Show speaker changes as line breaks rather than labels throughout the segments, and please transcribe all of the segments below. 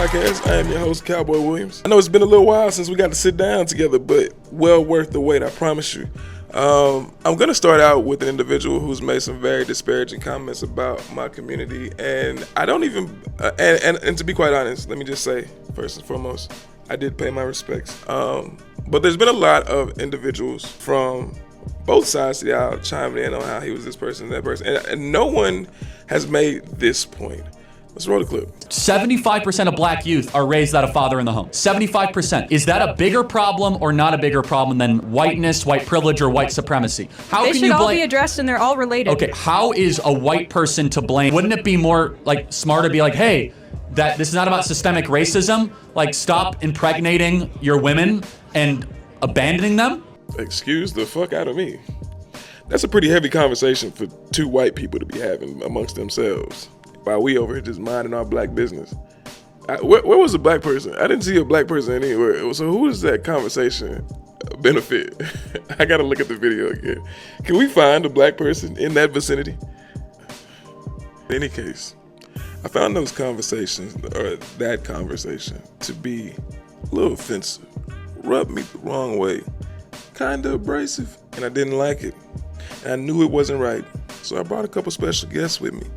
Podcast. I am your host, Cowboy Williams. I know it's been a little while since we got to sit down together, but well worth the wait, I promise you. I'm going to start out with an individual who's made some very disparaging comments about my community, and I don't even, and to be quite honest, let me just say, first and foremost, I did pay my respects. But there's been a lot of individuals from both sides of the aisle chiming in on how he was this person and that person, and no one has made this point. Let's roll the clip.
75% of black youth are raised without a father in the home. 75%. Is that a bigger problem or not a bigger problem than whiteness, white privilege, or white supremacy?
How they can should you all be addressed and they're all related.
Okay, how is a white person to blame? Wouldn't it be more like smarter to be like, hey, that this is not about systemic racism? Like, stop impregnating your women and abandoning them?
Excuse the fuck out of me. That's a pretty heavy conversation for two white people to be having amongst themselves, while we over here just minding our black business. Where was the black person? I didn't see a black person anywhere. So who does that conversation benefit? I gotta look at the video again. Can we find a black person in that vicinity? In any case, I found those conversations, or that conversation, to be a little offensive. Rubbed me the wrong way. Kinda abrasive, and I didn't like it. And I knew it wasn't right, so I brought a couple special guests with me.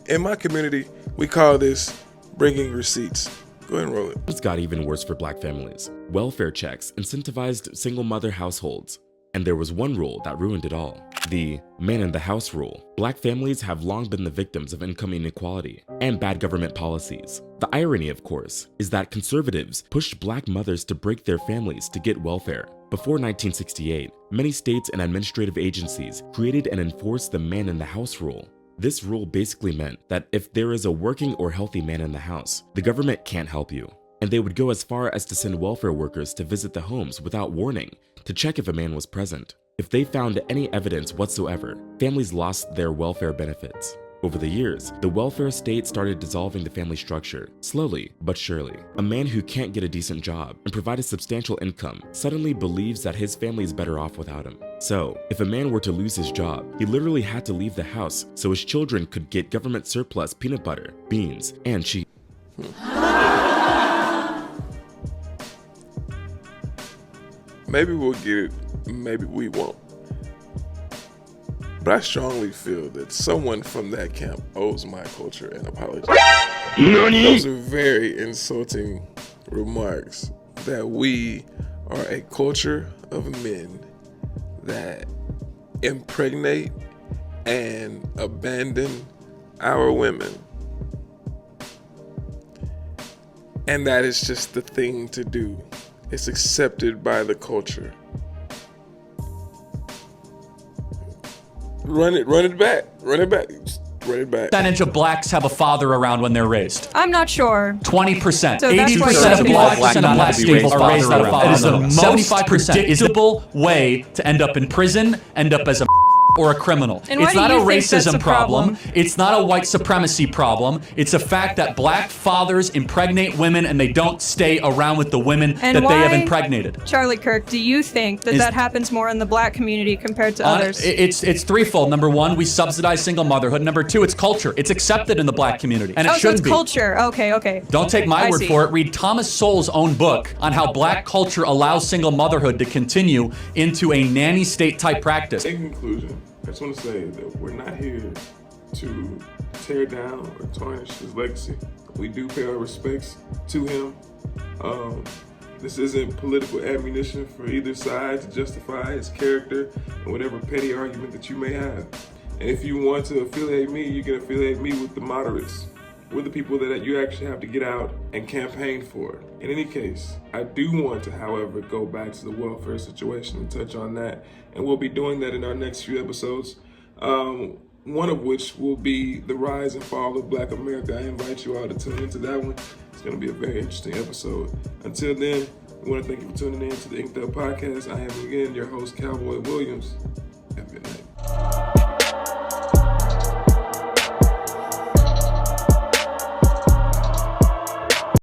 In my community, we call this bringing receipts. Go ahead and roll it.
It's got even worse for black families. Welfare checks incentivized single mother households. And there was one rule that ruined it all. The man in the house rule. Black families have long been the victims of income inequality and bad government policies. The irony, of course, is that conservatives pushed black mothers to break their families to get welfare. Before 1968, many states and administrative agencies created and enforced the man in the house rule. This rule basically meant that if there is a working or healthy man in the house, the government can't help you. And they would go as far as to send welfare workers to visit the homes without warning to check if a man was present. If they found any evidence whatsoever, families lost their welfare benefits. Over the years, the welfare state started dissolving the family structure, slowly but surely. A man who can't get a decent job and provide a substantial income suddenly believes that his family is better off without him. So, if a man were to lose his job, he literally had to leave the house so his children could get government surplus peanut butter, beans, and cheese.
Maybe we'll get it, maybe we won't. But I strongly feel that someone from that camp owes my culture an apology. Those are very insulting remarks, that we are a culture of men that impregnate and abandon our women. And that is just the thing to do. It's accepted by the culture. Run it back.
Percentage of blacks have a father around when they're raised?
I'm not sure.
20%.
So that's
80% of black states are raised without a father. It is the most 75% predictable way to end up in prison, end up as a or a criminal.
And why
it's
do
not a
you think
racism
that's a problem?
It's not a white supremacy problem. It's a fact that black fathers impregnate women and they don't stay around with the women
and
that they have
why,
impregnated.
Charlie Kirk, do you think that happens more in the black community compared to others?
It's threefold. Number one, we subsidize single motherhood. Number two, it's culture. It's accepted in the black community. And it shouldn't be.
Culture. Okay.
Don't take my word for it. Read Thomas Sowell's own book on how black culture allows single motherhood to continue into a nanny state type practice.
In conclusion, I just want to say that we're not here to tear down or tarnish his legacy. We do pay our respects to him. This isn't political ammunition for either side to justify his character and whatever petty argument that you may have. And if you want to affiliate me, you can affiliate me with the moderates. We're the people that you actually have to get out and campaign for. In any case, I do want to, however, go back to the welfare situation and touch on that. And we'll be doing that in our next few episodes. One of which will be the rise and fall of Black America. I invite you all to tune into that one. It's going to be a very interesting episode. Until then, we want to thank you for tuning in to the Inked Up Podcast. I am again your host, Cowboy Williams.